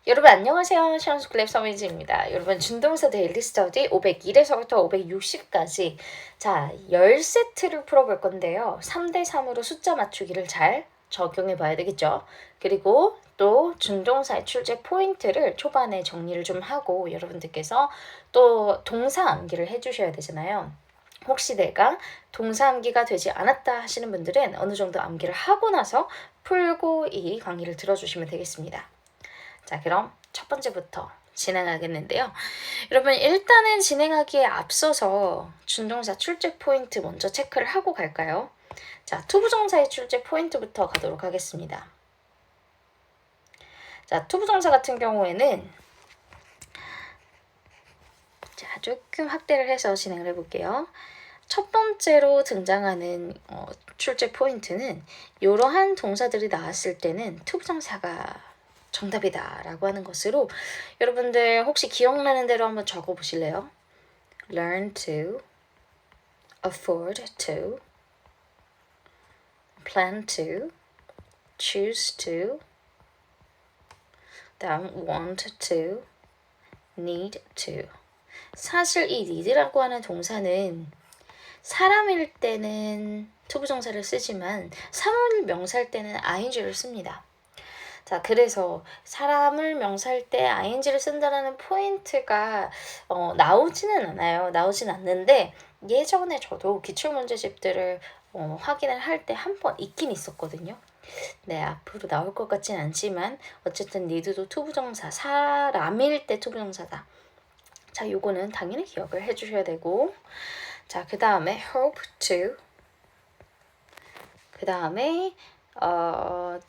여러분 안녕하세요. 션스클랩 서미즈입니다. 여러분 준동사 데일리 스터디 501에서부터 560까지 자 10세트를 풀어볼 건데요. 3대3으로 숫자 맞추기를 잘 적용해 봐야 되겠죠. 그리고 또 준동사의 출제 포인트를 초반에 정리를 좀 하고 여러분들께서 또 동사 암기를 해주셔야 되잖아요. 혹시 내가 동사 암기가 되지 않았다 하시는 분들은 어느 정도 암기를 하고 나서 풀고 이 강의를 들어주시면 되겠습니다. 자, 그럼 첫 번째부터 진행하겠는데요. 여러분, 일단은 진행하기에 앞서서 준동사 출제 포인트 먼저 체크를 하고 갈까요? 자, 투부정사의 출제 포인트부터 가도록 하겠습니다. 자, 투부정사 같은 경우에는 자, 조금 확대를 해서 진행을 해볼게요. 첫 번째로 등장하는 출제 포인트는 이러한 동사들이 나왔을 때는 투부정사가 정답이다 라고 하는 것으로 여러분들 혹시 기억나는 대로 한번 적어 보실래요? learn to, afford to, plan to, choose to, 다음 want to, need to. 사실 이 need라고 하는 동사는 사람일 때는 투부정사를 쓰지만 사물 명사일 때는 ing를 씁니다. 자, 그래서 사람을 명사할 때 ing를 쓴다는 포인트가 나오지는 않아요. 나오진 않는데 예전에 저도 기출문제집들을 확인을 할 때 한 번 있긴 있었거든요. 네, 앞으로 나올 것 같진 않지만 어쨌든 need도 투부정사, 사람일 때 투부정사다. 자, 요거는 당연히 기억을 해주셔야 되고 자, 그 다음에 hope to 그 다음에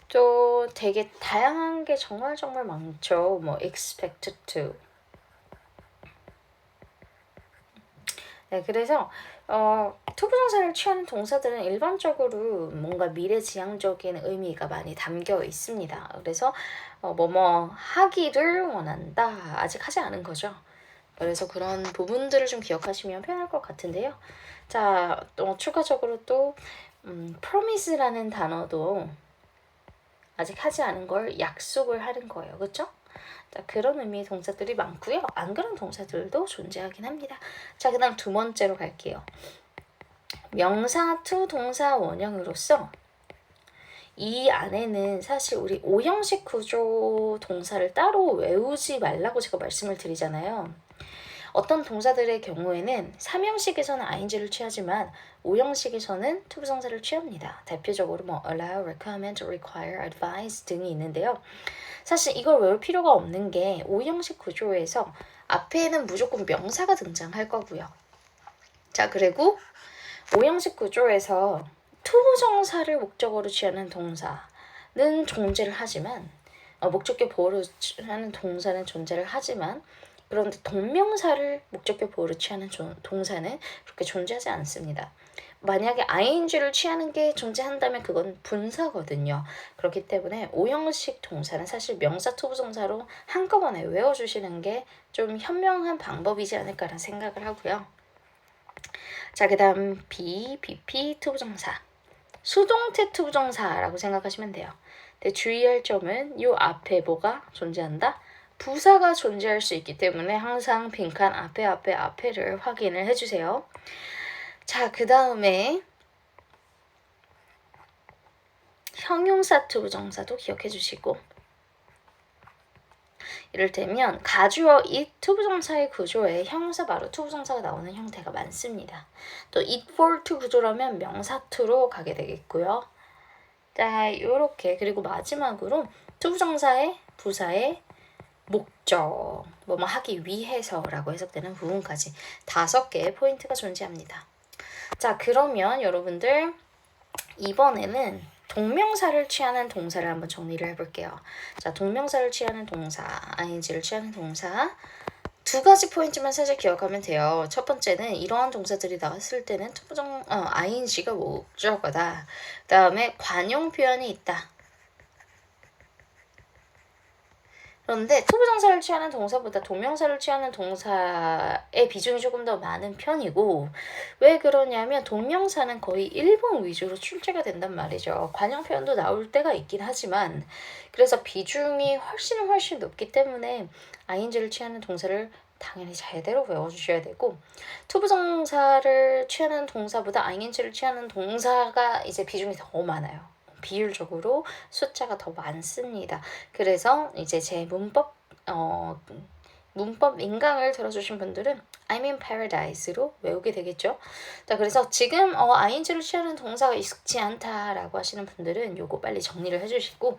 또 되게 다양한 게 정말 많죠. 뭐 expect to. 네, 그래서 투부정사를 취하는 동사들은 일반적으로 뭔가 미래지향적인 의미가 많이 담겨 있습니다. 그래서 뭐뭐 하기를 원한다. 아직 하지 않은 거죠. 그래서 그런 부분들을 좀 기억하시면 편할 것 같은데요. 자, 또 추가적으로 또 promise라는 단어도 아직 하지 않은 걸 약속을 하는 거예요. 그렇죠? 자, 그런 의미의 동사들이 많고요. 안 그런 동사들도 존재하긴 합니다. 자, 그 다음 두 번째로 갈게요. 명사 to 동사 원형으로서 이 안에는 사실 우리 5형식 구조 동사를 따로 외우지 말라고 제가 말씀을 드리잖아요. 어떤 동사들의 경우에는 3형식에서는 ing를 취하지만 5형식에서는 투부정사를 취합니다. 대표적으로 뭐 allow, recommend, require, advise 등이 있는데요. 사실 이걸 외울 필요가 없는 게 5형식 구조에서 앞에는 무조건 명사가 등장할 거고요. 자, 그리고 5형식 구조에서 투부정사를 목적어로 취하는 동사는 존재를 하지만 목적격 보호로 취하는 동사는 존재를 하지만 그런데 동명사를 목적격 보호로 취하는 동사는 그렇게 존재하지 않습니다. 만약에 ing를 취하는 게 존재한다면 그건 분사거든요. 그렇기 때문에 5형식 동사는 사실 명사 투부정사로 한꺼번에 외워주시는 게 좀 현명한 방법이지 않을까라는 생각을 하고요. 자, 그 다음 BP 투부정사. 수동태 투부정사라고 생각하시면 돼요. 근데 주의할 점은 이 앞에 뭐가 존재한다? 부사가 존재할 수 있기 때문에 항상 빈칸 앞에를 확인을 해주세요. 자, 그 다음에 형용사 투부정사도 기억해 주시고 이를테면 가주어 it 투부정사의 구조에 형용사 바로 투부정사가 나오는 형태가 많습니다. 또 it for to 구조라면 명사 to로 가게 되겠고요. 자, 요렇게 그리고 마지막으로 투부정사의 부사의 목적, 뭐뭐 하기 위해서라고 해석되는 부분까지 5개의 포인트가 존재합니다. 자, 그러면 여러분들 이번에는 동명사를 취하는 동사를 한번 정리를 해볼게요. 자, 동명사를 취하는 동사, ing를 취하는 동사 2가지 포인트만 살짝 기억하면 돼요. 첫 번째는 이러한 동사들이 나왔을 때는 ing가 목적어다. 그 다음에 관용 표현이 있다. 그런데 투부정사를 취하는 동사보다 동명사를 취하는 동사의 비중이 조금 더 많은 편이고, 왜 그러냐면 동명사는 거의 1번 위주로 출제가 된단 말이죠. 관용 표현도 나올 때가 있긴 하지만, 그래서 비중이 훨씬 높기 때문에 ing를 취하는 동사를 당연히 제대로 외워주셔야 되고, 투부정사를 취하는 동사보다 ing를 취하는 동사가 이제 비중이 더 많아요. 비율적으로 숫자가 더 많습니다. 그래서 이제 제 문법 인강을 들어주신 분들은 I'm in paradise로 외우게 되겠죠. 자, 그래서 지금 ing를 취하는 동사가 익숙치 않다라고 하시는 분들은 요거 빨리 정리를 해주시고,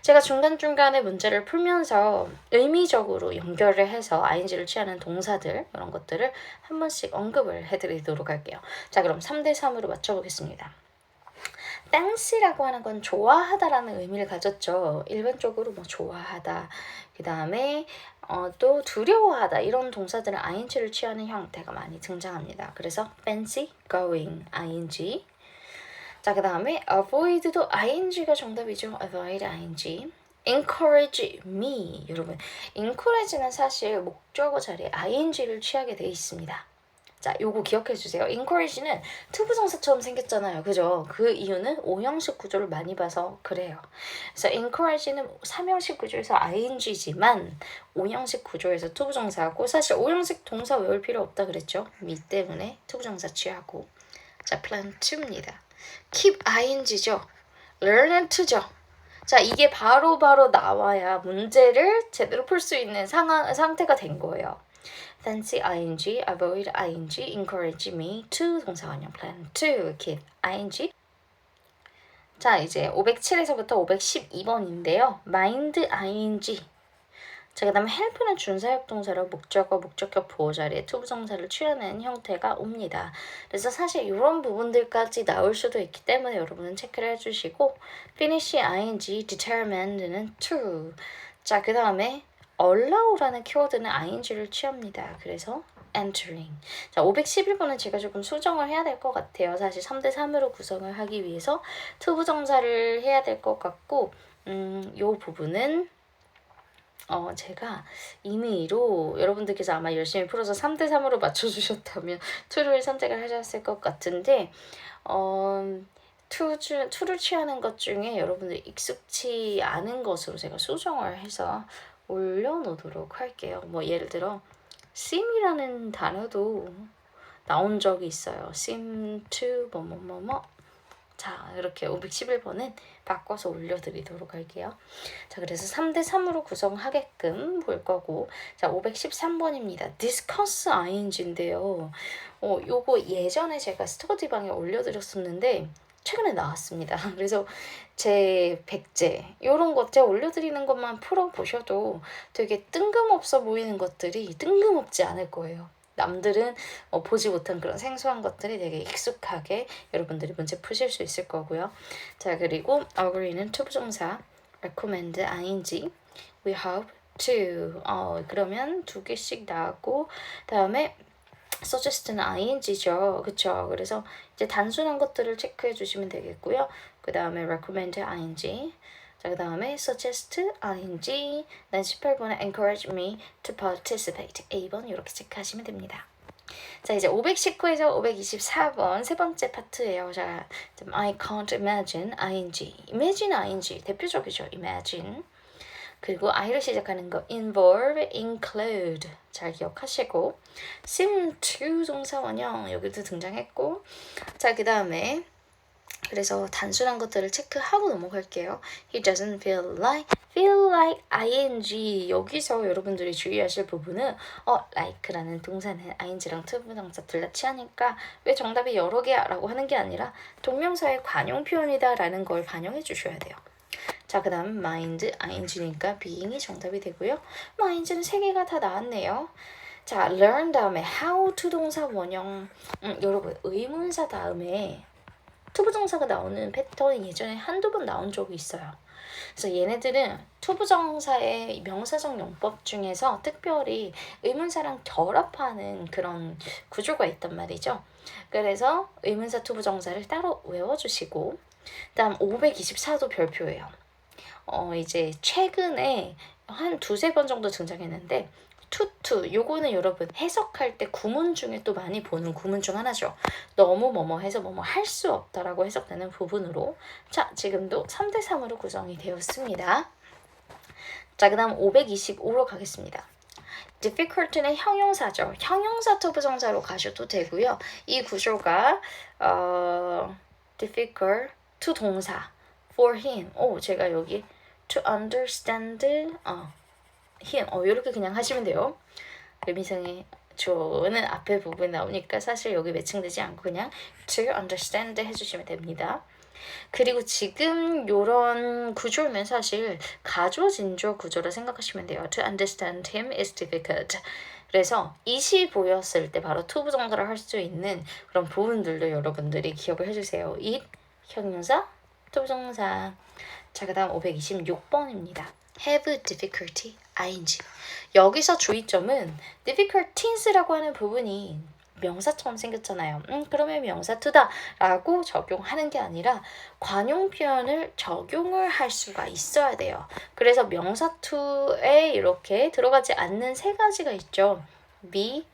제가 중간중간에 문제를 풀면서 의미적으로 연결을 해서 ing를 취하는 동사들 이런 것들을 한 번씩 언급을 해드리도록 할게요. 자, 그럼 3대3으로 맞춰보겠습니다. fancy라고 하는 건 좋아하다라는 의미를 가졌죠. 일반적으로 뭐 좋아하다, 그 다음에 또 두려워하다 이런 동사들은 ing를 취하는 형태가 많이 등장합니다. 그래서 fancy, going, ing. 자, 그 다음에 avoid도 ing가 정답이죠. avoid, ing. encourage me. 여러분, encourage는 사실 목적어 자리에 ing를 취하게 돼 있습니다. 자, 요거 기억해 주세요. encourage는 투부정사처럼 생겼잖아요. 그죠? 그 이유는 5형식 구조를 많이 봐서 그래요. 그래서 encourage는 3형식 구조에서 ing지만 5형식 구조에서 투부정사고, 사실 5형식 동사 외울 필요 없다 그랬죠? me 때문에 투부정사 취하고. 자, plan to입니다. keep ing죠. learn to죠. 자, 이게 바로 나와야 문제를 제대로 풀 수 있는 상태가 된 거예요. fancy ing, avoid ing, encourage me to 동사원형 plan to, keep ing. 자, 이제 507에서부터 512번인데요. mind ing. 자, 그 다음에 help는 준사역 동사로 목적어, 목적격 보호 자리에 투부정사를 취하는 형태가 옵니다. 그래서 사실 이런 부분들까지 나올 수도 있기 때문에 여러분은 체크를 해주시고, finish ing, determined는 to. 자, 그 다음에 allow라는 키워드는 ing를 취합니다. 그래서 entering. 자, 511번은 제가 조금 수정을 해야 될 것 같아요. 사실 3대3으로 구성을 하기 위해서 투부정사를 해야 될 것 같고, 요 부분은 제가 임의로 여러분들께서 아마 열심히 풀어서 3대3으로 맞춰주셨다면 2를 선택을 하셨을 것 같은데, 2를 취하는 것 중에 여러분들 익숙치 않은 것으로 제가 수정을 해서 올려놓도록 할게요. 뭐 예를 들어 sim이라는 단어도 나온 적이 있어요. sim to 뭐뭐뭐뭐. 자, 이렇게 511번은 바꿔서 올려드리도록 할게요. 자, 그래서 3대3으로 구성하게끔 볼 거고, 자, 513번입니다. discuss ing인데요. 요거 예전에 제가 스터디방에 올려드렸었는데 최근에 나왔습니다. 그래서 제 백제 요런 것 제가 올려드리는 것만 풀어보셔도 되게 뜬금없어 보이는 것들이 뜬금없지 않을 거예요. 남들은 보지 못한 그런 생소한 것들이 되게 익숙하게 여러분들이 문제 푸실 수 있을 거고요. 자, 그리고 agree는 투부정사, recommend ing, we hope to. 그러면 2개씩 나왔고, 다음에 suggest는 ing죠. 그쵸? 그래서 이제 단순한 것들을 체크해 주시면 되겠고요. 그 다음에 recommend ing. 자, 그 다음에 suggest ing. 난 18번에 encourage me to participate. A번 이렇게 체크하시면 됩니다. 자, 이제 519에서 524번 세 번째 파트예요. 자, I can't imagine ing. imagine ing 대표적이죠. imagine. 그리고 I로 시작하는 거 involve, include 잘 기억하시고, seem to 동사 원형 여기도 등장했고, 자, 그 다음에 그래서 단순한 것들을 체크하고 넘어갈게요. He doesn't feel like ing. 여기서 여러분들이 주의하실 부분은 like라는 동사는 ing랑 투부정사 둘 다 취하니까 왜 정답이 여러 개야 라고 하는 게 아니라 동명사의 관용 표현이다 라는 걸 반영해 주셔야 돼요. 자, 그 다음 mind, ing니까 being이 정답이 되고요. mind는 3개가 다 나왔네요. 자, learn 다음에 how to 동사 원형. 여러분, 의문사 다음에 투부정사가 나오는 패턴이 예전에 한두 번 나온 적이 있어요. 그래서 얘네들은 투부정사의 명사적 용법 중에서 특별히 의문사랑 결합하는 그런 구조가 있단 말이죠. 그래서 의문사 투부정사를 따로 외워주시고, 다음 524도 별표예요. 이제 최근에 한 두세 번 정도 등장했는데 투투 요거는 여러분 해석할 때 구문 중에 또 많이 보는 구문 중 하나죠. 너무 뭐뭐 해서 뭐뭐 할 수 없다라고 해석되는 부분으로 자 지금도 3대 3으로 구성이 되었습니다. 자 그다음 525로 가겠습니다. difficult는 형용사죠. 형용사 투부정사로 가셔도 되고요. 이 구조가 difficult to 동사 for him. 제가 여기 to understand him. 이렇게 그냥 하시면 돼요. 의미상의 주어는 앞에 부분 나오니까 사실 여기 매칭되지 않고 그냥 to understand 해주시면 됩니다. 그리고 지금 요런 구조는 사실 가조진조 구조라 생각하시면 돼요. To understand him is difficult. 그래서 it이 보였을 때 바로 투부정사를 할 수 있는 그런 부분들도 여러분들이 기억을 해주세요. it, 형용사, 투부정사. 자, 그 다음 526번입니다. have difficulty, ing. 여기서 주의점은 difficulties라고 하는 부분이 명사처럼 생겼잖아요. 그러면 명사 to다 라고 적용하는 게 아니라 관용 표현을 적용을 할 수가 있어야 돼요. 그래서 명사 to에 이렇게 들어가지 않는 세 가지가 있죠. be,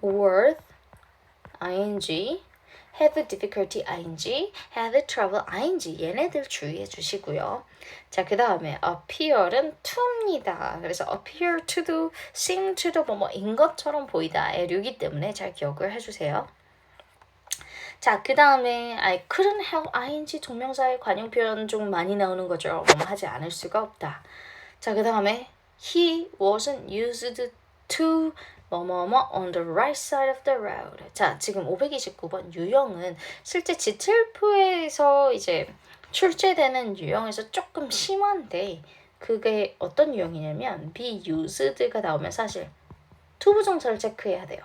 worth, ing, have difficulty ing, have trouble ing 얘네들 주의해 주시고요. 자, 그 다음에 appear은 to입니다. 그래서 appear to도 seem to도 뭐뭐인 것처럼 보이다. 애류기 때문에 잘 기억을 해주세요. 자, 그 다음에 I couldn't help ing 동명사의 관용 표현 좀 많이 나오는 거죠. 뭐뭐 하지 않을 수가 없다. 자, 그 다음에 he wasn't used to 뭐뭐뭐 on the right side of the road. 자, 지금 529번 유형은 실제 지틀프에서 이제 출제되는 유형에서 조금 심한데 그게 어떤 유형이냐면 be used가 나오면 사실 투부정사를 체크해야 돼요.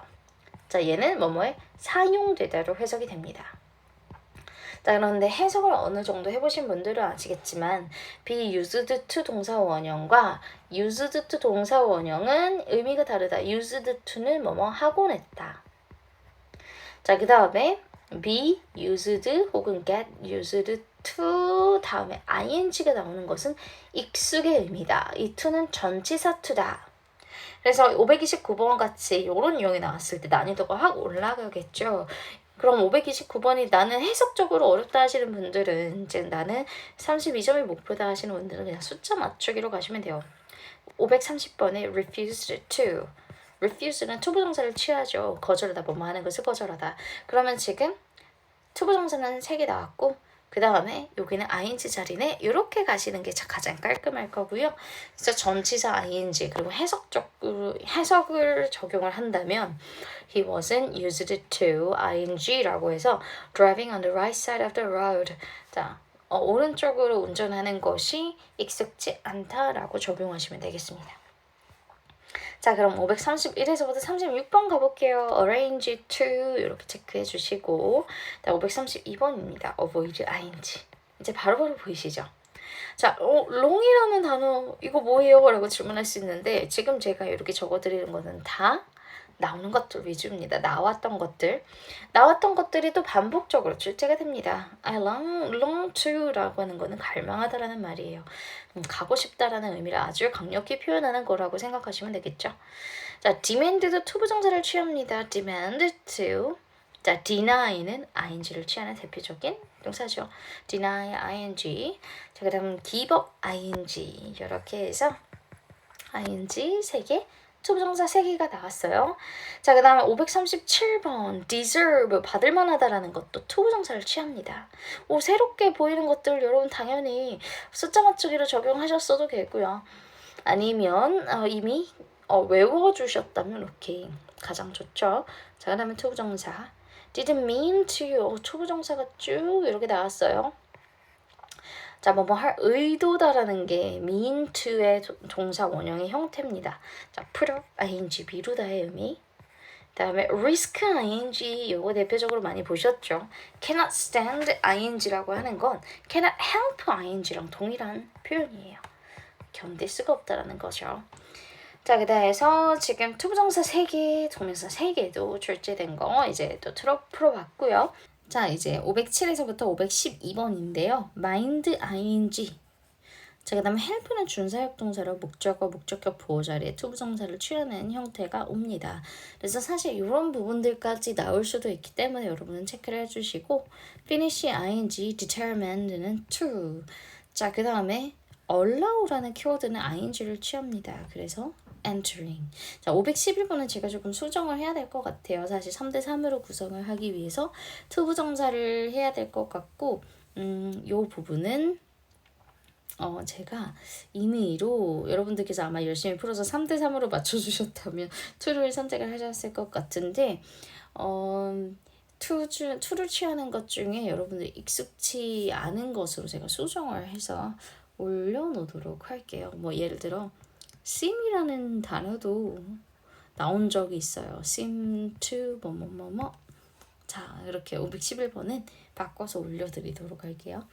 자, 얘는 뭐뭐에 사용되다로 해석이 됩니다. 자, 그런데 해석을 어느 정도 해보신 분들은 아시겠지만 be used to 동사 원형과 used to 동사 원형은 의미가 다르다. used to는 뭐뭐 하곤 했다. 자, 그 다음에 be used 혹은 get used to 다음에 ing가 나오는 것은 익숙의 의미다. 이 to는 전치사 to다. 그래서 529번 같이 이런 유형이 나왔을 때 난이도가 확 올라가겠죠. 그럼 529번이 나는 해석적으로 어렵다 하시는 분들은 이제 나는 32점이 목표다 하시는 분들은 그냥 숫자 맞추기로 가시면 돼요. 530번에 refused to. refuse는 투부정사를 취하죠. 거절하다, 뭐뭐 하는 것을 거절하다. 그러면 지금 투부정사는 3개 나왔고 그 다음에 여기는 ing 자리네. 이렇게 가시는 게 가장 깔끔할 거고요. 그래서 전치사 ing 그리고 해석을 적용을 한다면 he wasn't used to ing라고 해서 driving on the right side of the road. 자, 오른쪽으로 운전하는 것이 익숙지 않다라고 적용하시면 되겠습니다. 자, 그럼 531에서부터 36번 가볼게요. arrange to 이렇게 체크해 주시고 532번입니다. avoid ing. 이제 바로바로 보이시죠? 자, long이라는 단어 이거 뭐예요? 라고 질문할 수 있는데 지금 제가 이렇게 적어드리는 거는 다 나오는 것들 위주입니다. 나왔던 것들이 또 반복적으로 출제가 됩니다. I long to라고 하는 거는 갈망하다라는 말이에요. 가고 싶다라는 의미를 아주 강력히 표현하는 거라고 생각하시면 되겠죠. 자, demand도 투부정사를 취합니다. demand to. 자, deny는 ing를 취하는 대표적인 동사죠. deny ing. 자, 그다음 give up ing. 이렇게 해서 ing 3개. 투부정사 3개가 나왔어요. 자, 그 다음에 537번 deserve 받을 만하다라는 것도 투부정사를 취합니다. 새롭게 보이는 것들 여러분 당연히 숫자 맞추기로 적용하셨어도 되고요. 아니면 이미 외워주셨다면 오케이. 가장 좋죠. 자, 그 다음에 투부정사 didn't mean to 투부정사가 쭉 이렇게 나왔어요. 자, 뭐뭐 할 의도다라는 게 mean to의 동사 원형의 형태입니다. 자, put up ing 미루다의 의미. 다음에 risk ing 요거 대표적으로 많이 보셨죠. cannot stand ing라고 하는 건 cannot help ing랑 동일한 표현이에요. 견딜 수가 없다라는 거죠. 자, 그다음에서 지금 투부정사 3개, 동명사 3개도 출제된 거 이제 또 풀어봤고요. 자, 이제 507에서부터 512번인데요. mind ing. 자, 그 다음에 help는 준사역 동사로 목적어, 목적격 보호 자리에 투부정사를 취하는 형태가 옵니다. 그래서 사실 이런 부분들까지 나올 수도 있기 때문에 여러분은 체크를 해주시고 finish, ing, determined는 to. 자, 그 다음에 allow라는 키워드는 ing를 취합니다. 그래서 entering. 자, 511번은 제가 조금 수정을 해야 될 것 같아요. 사실 3대3으로 구성을 하기 위해서 투부정사를 해야 될 것 같고 요 부분은 제가 임의로 여러분들께서 아마 열심히 풀어서 3대3으로 맞춰주셨다면 2를 선택을 하셨을 것 같은데 2를 취하는 것 중에 여러분들이 익숙치 않은 것으로 제가 수정을 해서 올려놓도록 할게요. 뭐 예를 들어 sim이라는 단어도 나온 적이 있어요. sim to 뭐뭐뭐뭐. 자, 이렇게 511번은 바꿔서 올려드리도록 할게요.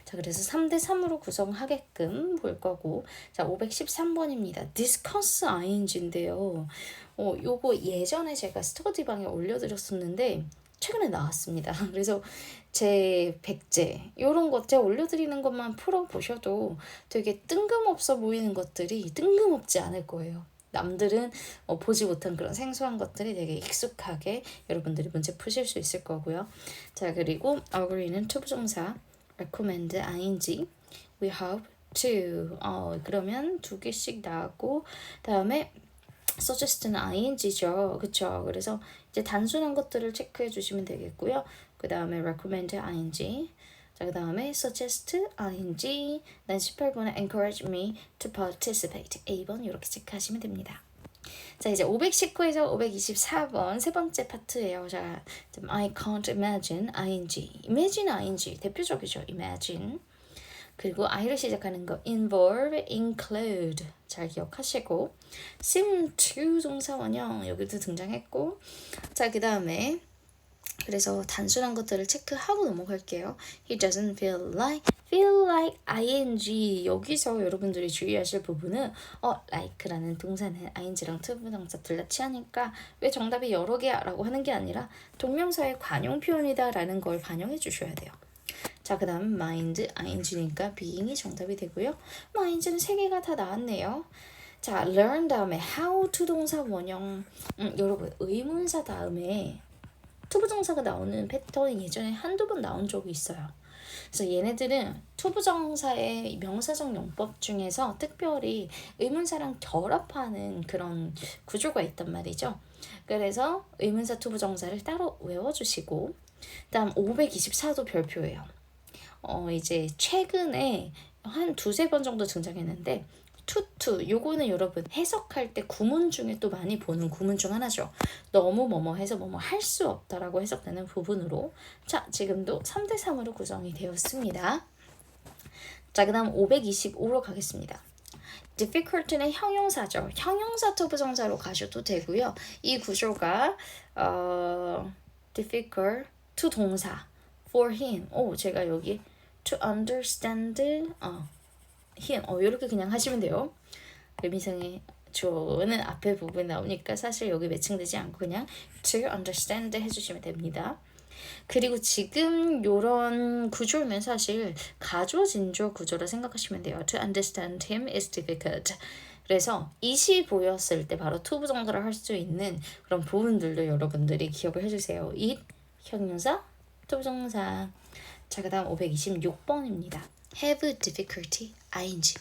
자, 그래서 3대3으로 구성하게끔 볼 거고, 자, 513번입니다. discuss ing인데요. 요거 예전에 제가 스터디방에 올려드렸었는데 최근에 나왔습니다. 그래서 제 백제 요런 것 제가 올려드리는 것만 풀어보셔도 되게 뜬금없어 보이는 것들이 뜬금없지 않을 거예요. 남들은 보지 못한 그런 생소한 것들이 되게 익숙하게 여러분들이 문제 푸실 수 있을 거고요. 자, 그리고 agree는 투부정사, recommend ing, we hope to. 그러면 2개씩 나왔고, 다음에 suggest는 ing죠. 그쵸? 그래서 이제 단순한 것들을 체크해 주시면 되겠고요. 그 다음에 recommend ing. 자, 그 다음에 suggest ing. 난 18번에 encourage me to participate. A번 이렇게 체크하시면 됩니다. 자, 이제 519에서 524번 세 번째 파트예요. 자, I can't imagine ing. imagine ing 대표적이죠. imagine. 그리고 I로 시작하는 거 involve, include 잘 기억하시고 seem to 동사 원형 여기도 등장했고 자, 그 다음에 그래서 단순한 것들을 체크하고 넘어갈게요. He doesn't feel like ing 여기서 여러분들이 주의하실 부분은 like라는 동사는 ing랑 투부정사 둘 다 취하니까 왜 정답이 여러 개야 라고 하는 게 아니라 동명사의 관용 표현이다 라는 걸 반영해 주셔야 돼요. 자, 그 다음 mind, ing니까 being이 정답이 되고요. mind는 3개가 다 나왔네요. 자, learn 다음에 how to 동사 원형 여러분 의문사 다음에 투부정사가 나오는 패턴이 예전에 한두 번 나온 적이 있어요. 그래서 얘네들은 투부정사의 명사적 용법 중에서 특별히 의문사랑 결합하는 그런 구조가 있단 말이죠. 그래서 의문사 투부정사를 따로 외워주시고 다음 524도 별표예요. 이제 최근에 한 2-3번 정도 등장했는데 투투 요거는 여러분 해석할 때 구문 중에 또 많이 보는 구문 중 하나죠. 너무 뭐뭐 해서 뭐뭐 할 수 없다라고 해석되는 부분으로 자, 지금도 3대3으로 구성이 되었습니다. 자, 그 다음 525로 가겠습니다. difficult는 형용사죠. 형용사 투부정사로 가셔도 되고요. 이 구조가 difficult to 동사 for him. 제가 여기 to understand him. 이렇게 그냥 하시면 돼요. 의미상의 주어는 앞에 부분에 나오니까 사실 여기 매칭되지 않고 그냥 to understand 해주시면 됩니다. 그리고 지금 요런 구조는 사실 가조진조 구조라 생각하시면 돼요. To understand him is difficult. 그래서 it이 보였을 때 바로 투부정사를 할 수 있는 그런 부분들도 여러분들이 기억을 해주세요. it, 형용사, 투부정사. 자, 그 다음 526번입니다. have difficulty, ing.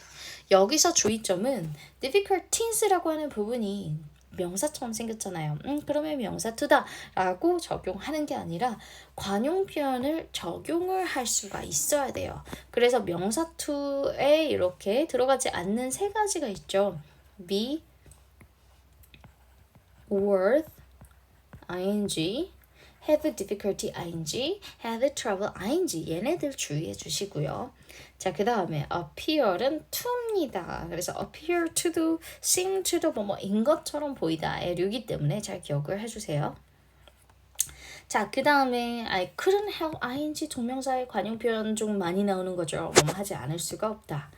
여기서 주의점은 difficulties라고 하는 부분이 명사처럼 생겼잖아요. 그러면 명사 to다 라고 적용하는 게 아니라 관용 표현을 적용을 할 수가 있어야 돼요. 그래서 명사 to에 이렇게 들어가지 않는 3가지가 있죠. be, worth, ing, have difficulty ing, have trouble ing 얘네들 주의해 주시고요. 자, 그 다음에 appear은 to입니다. 그래서 appear to도 seem to도 뭐뭐인 것처럼 보이다의 류이기 때문에 잘 기억을 해주세요. 자, 그 다음에 I couldn't help ing 동명사의 관용 표현 좀 많이 나오는 거죠. 뭐뭐 하지 않을 수가 없다.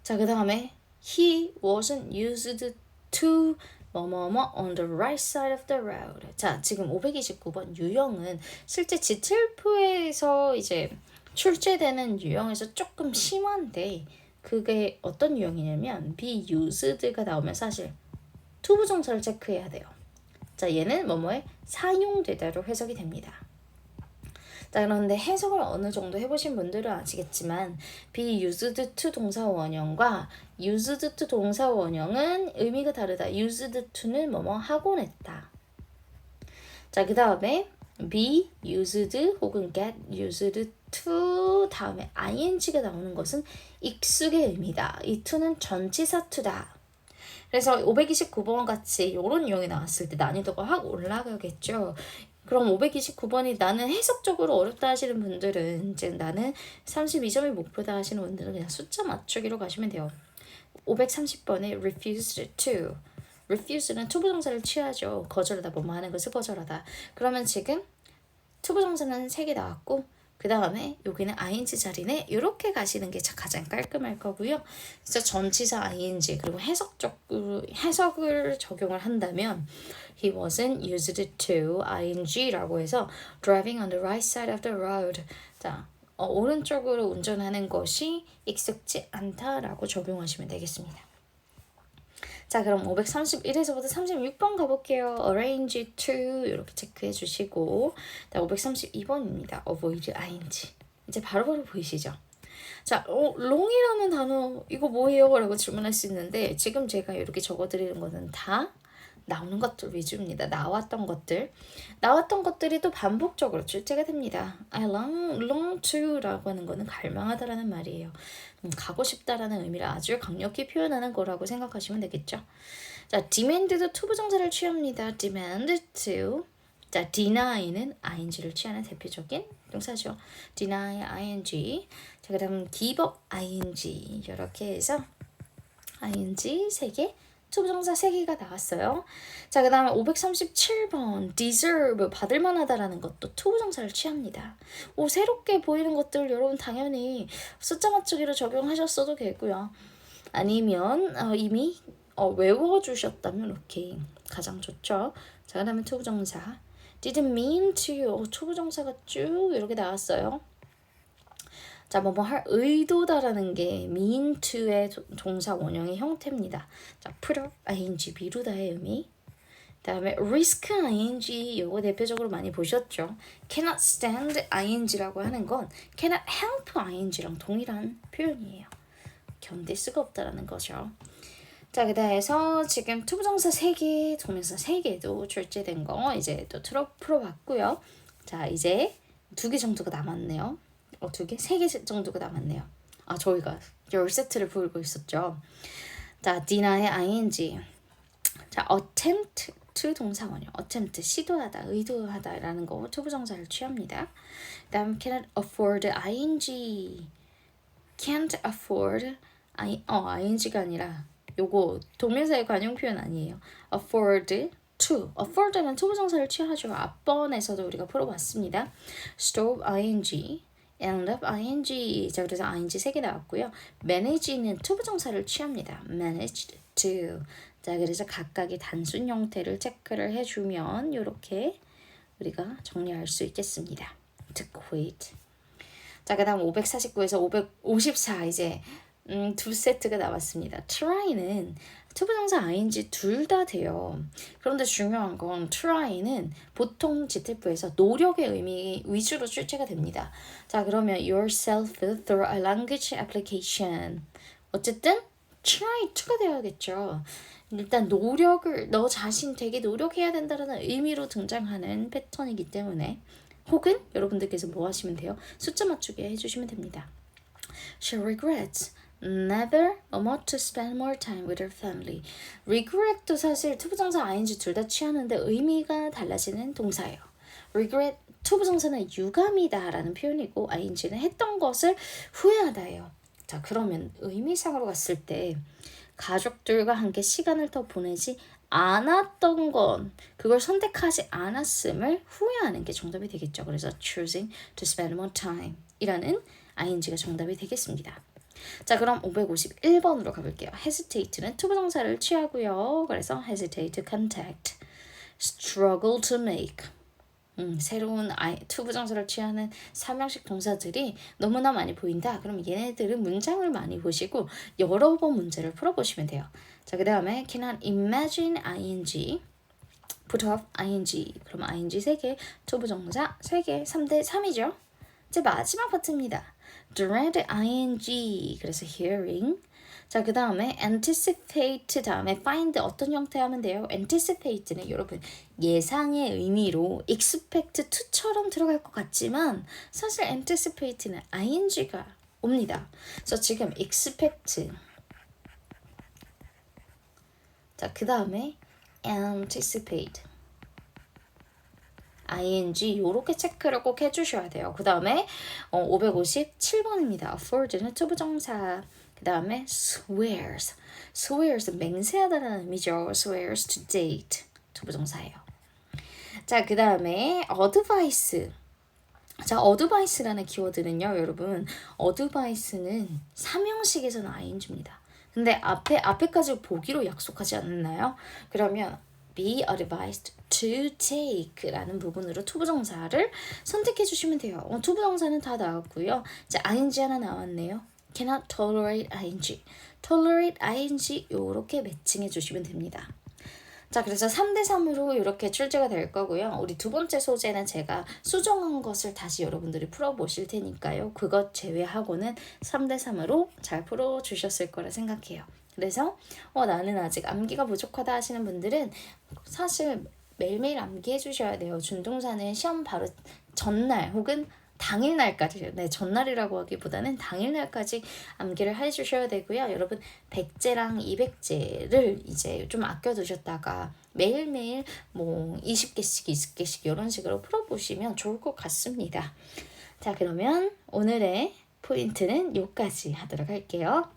자, 그 다음에 he wasn't used to 뭐뭐뭐 on the right side of the road. 자, 지금 529번 유형은 실제 지틀표에서 이제 출제되는 유형에서 조금 심한데 그게 어떤 유형이냐면 be used가 나오면 사실 투부정사를 체크해야 돼요. 자, 얘는 뭐뭐에 사용되다로 해석이 됩니다. 자, 그런데 해석을 어느 정도 해보신 분들은 아시겠지만 be used to 동사 원형과 used to 동사 원형은 의미가 다르다. used to는 뭐뭐 하곤 했다. 자, 그 다음에 be used 혹은 get used to 다음에 ing가 나오는 것은 익숙의 의미다. 이 to는 전치사 to다. 그래서 529번 같이 이런 유형이 나왔을 때 난이도가 확 올라가겠죠. 그럼 529번이 나는 해석적으로 어렵다 하시는 분들은 이제 나는 32점이 목표다 하시는 분들은 그냥 숫자 맞추기로 가시면 돼요. 530번에 refused to. refuse는 투부정사를 취하죠. 거절하다, 뭐뭐 하는 것을 거절하다. 그러면 지금 투부정사는 3개 나왔고 그 다음에 여기는 ing 자리네. 이렇게 가시는 게 가장 깔끔할 거고요. 그래서 전치사 ing 그리고 해석을 적용을 한다면 he wasn't used to ing라고 해서 driving on the right side of the road. 자, 오른쪽으로 운전하는 것이 익숙지 않다라고 적용하시면 되겠습니다. 자, 그럼 531에서부터 36번 가볼게요. arrange to 이렇게 체크해 주시고 532번입니다. avoid ing. 이제 바로바로 보이시죠? 자, long이라는 단어 이거 뭐예요? 라고 질문할 수 있는데 지금 제가 이렇게 적어드리는 거는 다 나오는 것들 위주입니다. 나왔던 것들이 또 반복적으로 출제가 됩니다. I long to 라고 하는 거는 갈망하다라는 말이에요. 가고 싶다라는 의미를 아주 강력히 표현하는 거라고 생각하시면 되겠죠. 자, demand도 투부정사를 취합니다. demand to. 자, deny는 ing를 취하는 대표적인 동사죠. deny ing. 자, 그 다음 give up ing. 이렇게 해서 ing 3개. 투부정사 3개가 나왔어요. 자, 그 다음에 537번 deserve 받을 만하다라는 것도 투부정사를 취합니다. 새롭게 보이는 것들 여러분 당연히 숫자 맞추기로 적용하셨어도 되고요. 아니면 이미 외워주셨다면 오케이. 가장 좋죠. 자, 그 다음에 투부정사 didn't mean to. 투부정사가 쭉 이렇게 나왔어요. 자, 뭐뭐 할 의도다라는 게 mean to의 동사 원형의 형태입니다. 자, put up ing 미루다의 의미. 다음에 risk ing 요거 대표적으로 많이 보셨죠. cannot stand ing라고 하는 건 cannot help ing랑 동일한 표현이에요. 견딜 수가 없다라는 거죠. 자, 그다음에서 지금 투부정사 3개, 동명사 3개도 출제된 거 이제 또 풀어봤고요. 자, 이제 2개 정도가 남았네요. 2개? 3개 정도가 남았네요. 저희가 10세트를 풀고 있었죠. 자, deny ing. 자, attempt to 동사원이요. attempt, 시도하다, 의도하다라는 거 투부정사를 취합니다. 다음 cannot afford ing. can't afford ing가 아니라 요거 동명사의 관용 표현 아니에요. afford to. afford는 투부정사를 취하죠. 앞번에서도 우리가 풀어봤습니다. stop ing. end up ing. 자, 그래서 ing 3개 나왔고요. manage는 투부정사를 취합니다. managed to. 자, 그래서 각각의 단순 형태를 체크를 해주면 이렇게 우리가 정리할 수 있겠습니다. to quit. 자, 그 다음 549에서 554 이제 2세트가 나왔습니다. try는 투부정사 ing 둘 다 돼요. 그런데 중요한 건 try는 보통 GTF에서 노력의 의미 위주로 출제가 됩니다. 자, 그러면 yourself through a language application. 어쨌든 try to가 되어야겠죠. 일단 노력을 너 자신 되게 노력해야 된다는 의미로 등장하는 패턴이기 때문에 혹은 여러분들께서 뭐 하시면 돼요? 숫자 맞추기 해주시면 됩니다. She regrets never want to spend more time with her family. regret도 사실 투부정사 ing 둘 다 취하는데 의미가 달라지는 동사예요. regret 투부정사는 유감이다 라는 표현이고 ing는 했던 것을 후회하다예요. 자, 그러면 의미상으로 갔을 때 가족들과 함께 시간을 더 보내지 않았던 건 그걸 선택하지 않았음을 후회하는 게 정답이 되겠죠. 그래서 choosing to spend more time 이라는 ing가 정답이 되겠습니다. 자, 그럼 551번으로 가볼게요. hesitate는 투부정사를 취하고요. 그래서 hesitate to contact, struggle to make. 새로운 투부정사를 취하는 삼형식 동사들이 너무나 많이 보인다. 그럼 얘네들은 문장을 많이 보시고 여러 번 문제를 풀어보시면 돼요. 자, 그 다음에 cannot imagine ing put off ing. 그럼 ing 3개, 투부정사 3개, 3대 3이죠. 이제 마지막 파트입니다. dread ing. 그래서 hearing. 자, 그 다음에 anticipate 다음에 find 어떤 형태 하면 돼요? anticipate는 여러분 예상의 의미로 expect to처럼 들어갈 것 같지만 사실 anticipate는 ing가 옵니다. 그래서 지금 expect. 자, 그 다음에 anticipate. ing 요렇게 체크를 꼭 해주셔야 돼요. 그 다음에 557번입니다. afford는 투부정사. 그 다음에 swears. swears 맹세하다는 의미죠. swears to date 투부정사예요. 자, 그 다음에 advice. 자, advice라는 키워드는요, 여러분, advice는 삼형식에서는 ing입니다. 근데 앞에까지 보기로 약속하지 않았나요? 그러면 be advised to take라는 부분으로 투부정사를 선택해 주시면 돼요. 투부정사는 다 나왔고요. 이제 ing 하나 나왔네요. cannot tolerate ing. tolerate ing 요렇게 매칭해 주시면 됩니다. 자, 그래서 3대3으로 이렇게 출제가 될 거고요. 우리 두 번째 소재는 제가 수정한 것을 다시 여러분들이 풀어보실 테니까요. 그것 제외하고는 3대3으로 잘 풀어주셨을 거라 생각해요. 그래서 나는 아직 암기가 부족하다 하시는 분들은 사실 매일매일 암기해 주셔야 돼요. 준동사는 시험 바로 전날 혹은 당일날까지, 전날이라고 하기보다는 당일날까지 암기를 해주셔야 되고요. 여러분 100제랑 200제를 이제 좀 아껴두셨다가 매일매일 뭐 20개씩 20개씩 이런 식으로 풀어보시면 좋을 것 같습니다. 자, 그러면 오늘의 포인트는 여기까지 하도록 할게요.